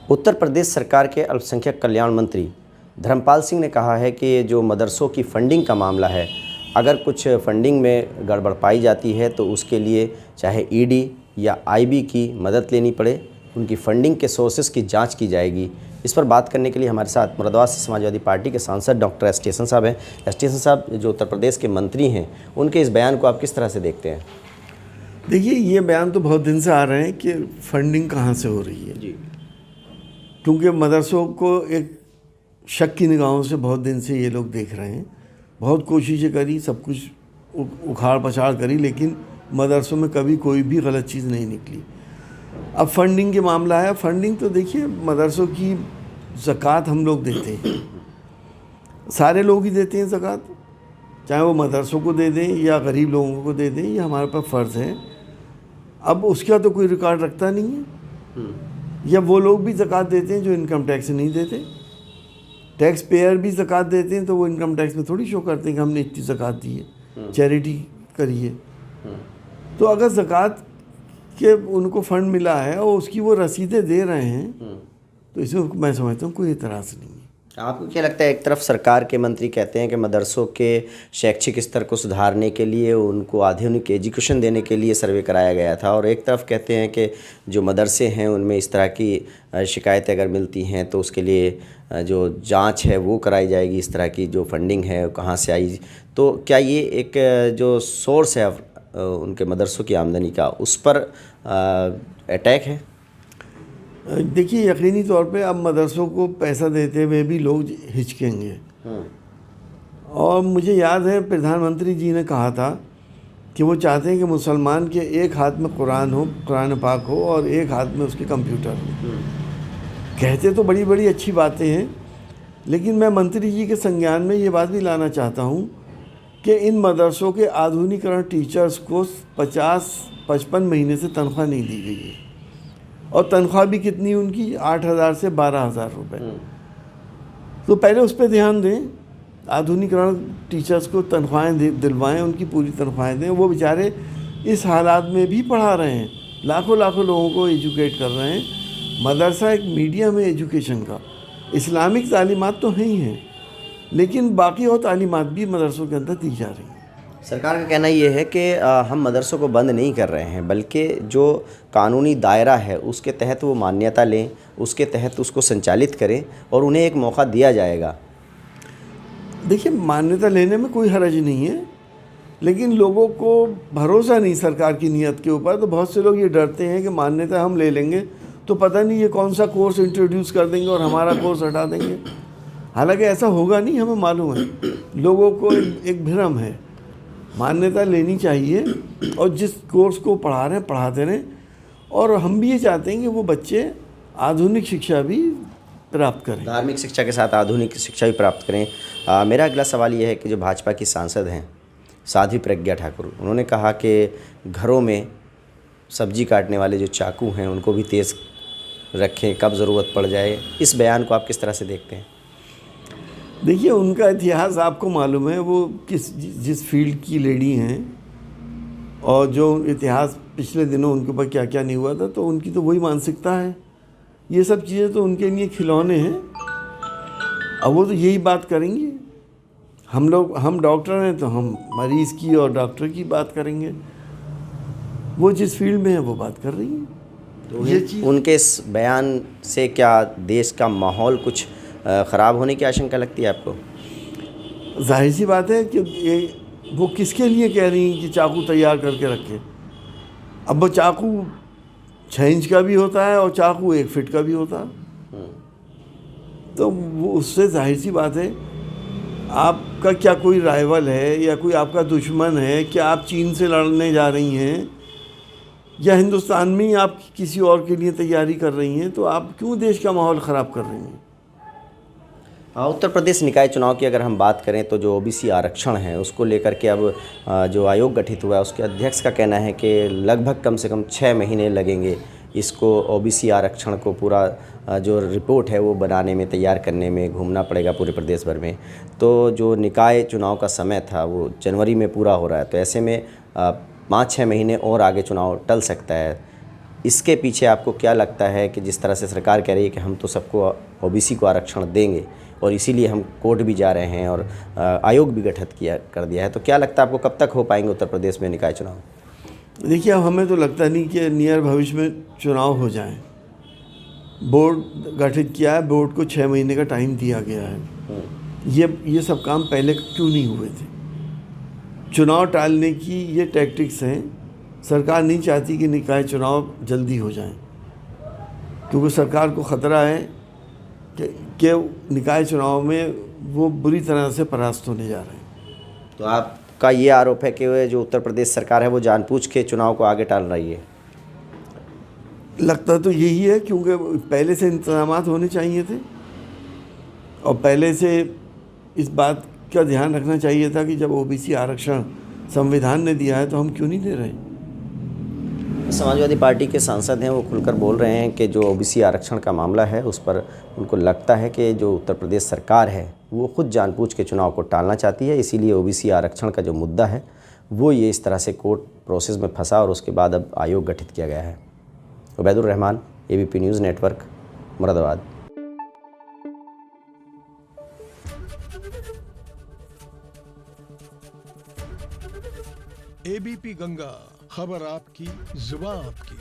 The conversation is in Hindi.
उत्तर प्रदेश सरकार के अल्पसंख्यक कल्याण मंत्री धर्मपाल सिंह ने कहा है कि जो मदरसों की फंडिंग का मामला है, अगर कुछ फंडिंग में गड़बड़ पाई जाती है तो उसके लिए चाहे ईडी या आईबी की मदद लेनी पड़े, उनकी फंडिंग के सोर्सेस की जांच की जाएगी। इस पर बात करने के लिए हमारे साथ मुरादाबाद से समाजवादी पार्टी के सांसद डॉक्टर एस टेशन साहब हैं। एस टेशन साहब, जो उत्तर प्रदेश के मंत्री हैं, उनके इस बयान को आप किस तरह से देखते हैं? देखिए, ये बयान तो बहुत दिन से आ रहे हैं कि फंडिंग कहाँ से हो रही है जी, क्योंकि मदरसों को एक शक की निगाहों से बहुत दिन से ये लोग देख रहे हैं। बहुत कोशिशें करी, सब कुछ उखाड़ पछाड़ करी, लेकिन मदरसों में कभी कोई भी गलत चीज़ नहीं निकली। अब फंडिंग के मामला है। फंडिंग तो देखिए, मदरसों की ज़कात हम लोग देते हैं, सारे लोग ही देते हैं ज़कात, चाहे वो मदरसों को दे दें या गरीब लोगों को दे दें, ये हमारे पर फ़र्ज़ है। अब उसका तो कोई रिकॉर्ड रखता नहीं है, या वो लोग भी ज़कात देते हैं जो इनकम टैक्स नहीं देते। टैक्स पेयर भी ज़कात देते हैं तो वो इनकम टैक्स में थोड़ी शो करते हैं कि हमने इतनी ज़कात दी है, चैरिटी करी है। तो अगर ज़कात के उनको फ़ंड मिला है और उसकी वो रसीदें दे रहे हैं तो इसमें मैं समझता हूँ कोई एतराज़ नहीं है। आपको क्या लगता है, एक तरफ सरकार के मंत्री कहते हैं कि मदरसों के शैक्षिक स्तर को सुधारने के लिए, उनको आधुनिक एजुकेशन देने के लिए सर्वे कराया गया था, और एक तरफ कहते हैं कि जो मदरसे हैं उनमें इस तरह की शिकायतें अगर मिलती हैं तो उसके लिए जो जांच है वो कराई जाएगी, इस तरह की जो फंडिंग है कहाँ से आई। तो क्या ये एक जो सोर्स है उनके मदरसों की आमदनी का, उस पर अटैक है? देखिए, यकीनी तौर पे अब मदरसों को पैसा देते हुए भी लोग हिचकेंगे। और मुझे याद है प्रधानमंत्री जी ने कहा था कि वो चाहते हैं कि मुसलमान के एक हाथ में कुरान हो, कुरान पाक हो, और एक हाथ में उसके कंप्यूटर हो। कहते तो बड़ी बड़ी अच्छी बातें हैं, लेकिन मैं मंत्री जी के संज्ञान में ये बात भी लाना चाहता हूँ कि इन मदरसों के आधुनिकरण टीचर्स को 50-55 महीने से तनख्वाह नहीं दी गई है, और तनख्वाह भी कितनी उनकी 8,000 से 12,000 रुपये। तो पहले उस पर ध्यान दें, आधुनिकरण टीचर्स को तनख्वाहें दिलवाएं, उनकी पूरी तनख्वाहें दें। वो बेचारे इस हालात में भी पढ़ा रहे हैं, लाखों लाखों लोगों को एजुकेट कर रहे हैं। मदरसा एक मीडियम है एजुकेशन का। इस्लामिक तालीमात तो हैं ही हैं, लेकिन बाकी और तालीमात भी मदरसों के अंदर दी जा रही हैं। सरकार का कहना ये है कि हम मदरसों को बंद नहीं कर रहे हैं, बल्कि जो कानूनी दायरा है उसके तहत वो मान्यता लें, उसके तहत उसको संचालित करें, और उन्हें एक मौका दिया जाएगा। देखिए, मान्यता लेने में कोई हर्ज नहीं है, लेकिन लोगों को भरोसा नहीं सरकार की नीयत के ऊपर। तो बहुत से लोग ये डरते हैं कि मान्यता हम ले लेंगे तो पता नहीं ये कौन सा कोर्स इंट्रोड्यूस कर देंगे और हमारा कोर्स हटा देंगे। हालांकि ऐसा होगा नहीं, हमें मालूम है। लोगों को एक भ्रम है। मान्यता लेनी चाहिए, और जिस कोर्स को पढ़ा रहे हैं पढ़ाते रहें। और हम भी ये चाहते हैं कि वो बच्चे आधुनिक शिक्षा भी प्राप्त करें, धार्मिक शिक्षा के साथ आधुनिक शिक्षा भी प्राप्त करें। मेरा अगला सवाल ये है कि जो भाजपा की सांसद हैं साध्वी प्रज्ञा ठाकुर, उन्होंने कहा कि घरों में सब्जी काटने वाले जो चाकू हैं उनको भी तेज़ रखें, कब ज़रूरत पड़ जाए। इस बयान को आप किस तरह से देखते हैं? देखिए, उनका इतिहास आपको मालूम है, वो जिस फील्ड की लेडी हैं, और जो इतिहास पिछले दिनों उनके ऊपर क्या क्या नहीं हुआ था, तो उनकी तो वही मानसिकता है। ये सब चीज़ें तो उनके लिए खिलौने हैं। अब वो तो यही बात करेंगी। हम डॉक्टर हैं तो हम मरीज़ की और डॉक्टर की बात करेंगे। वो जिस फील्ड में है वो बात कर रही हैं। तो ये उनके इस बयान से क्या देश का माहौल कुछ ख़राब होने की आशंका लगती है आपको? जाहिर सी बात है कि वो किसके लिए कह रही हैं कि चाकू तैयार करके रखें। अब वो चाकू 6 इंच का भी होता है और चाकू 1 फीट का भी होता है। तो वो उससे जाहिर सी बात है, आपका क्या कोई राइवल है या कोई आपका दुश्मन है? क्या आप चीन से लड़ने जा रही हैं, या हिंदुस्तान में ही आप किसी और के लिए तैयारी कर रही हैं? तो आप क्यों देश का माहौल ख़राब कर रही हैं? उत्तर प्रदेश निकाय चुनाव की अगर हम बात करें तो जो ओबीसी आरक्षण है उसको लेकर के अब जो आयोग गठित हुआ है उसके अध्यक्ष का कहना है कि लगभग कम से कम 6 महीने लगेंगे इसको ओबीसी आरक्षण को पूरा जो रिपोर्ट है वो बनाने में, तैयार करने में, घूमना पड़ेगा पूरे प्रदेश भर में। तो जो निकाय चुनाव का समय था वो जनवरी में पूरा हो रहा है, तो ऐसे में 5-6 महीने और आगे चुनाव टल सकता है। इसके पीछे आपको क्या लगता है कि जिस तरह से सरकार कह रही है कि हम तो सबको ओबीसी को आरक्षण देंगे और इसीलिए हम कोर्ट भी जा रहे हैं और आयोग भी गठित कर दिया है, तो क्या लगता है आपको कब तक हो पाएंगे उत्तर प्रदेश में निकाय चुनाव? देखिए, अब हमें तो लगता नहीं कि नियर भविष्य में चुनाव हो जाएं। बोर्ड गठित किया है, बोर्ड को 6 महीने का टाइम दिया गया है। ये सब काम पहले क्यों नहीं हुए थे? चुनाव टालने की ये टैक्टिक्स हैं। सरकार नहीं चाहती कि निकाय चुनाव जल्दी हो जाएं, क्योंकि सरकार को ख़तरा है कि निकाय चुनाव में वो बुरी तरह से परास्त होने जा रहे हैं। तो आपका ये आरोप है कि जो उत्तर प्रदेश सरकार है वो जानबूझ के चुनाव को आगे टाल रही है? लगता तो यही है, क्योंकि पहले से इंतजामात होने चाहिए थे और पहले से इस बात का ध्यान रखना चाहिए था कि जब ओबीसी आरक्षण संविधान ने दिया है तो हम क्यों नहीं दे रहे। समाजवादी पार्टी के सांसद हैं, वो खुलकर बोल रहे हैं कि जो ओबीसी आरक्षण का मामला है उस पर उनको लगता है कि जो उत्तर प्रदेश सरकार है वो खुद जानबूझ के चुनाव को टालना चाहती है, इसीलिए ओबीसी आरक्षण का जो मुद्दा है वो ये इस तरह से कोर्ट प्रोसेस में फंसा और उसके बाद अब आयोग गठित किया गया है। Ubaidur Rahman, ABP news network, Moradabad. ABP Ganga, खबर आपकी, जुबान आपकी।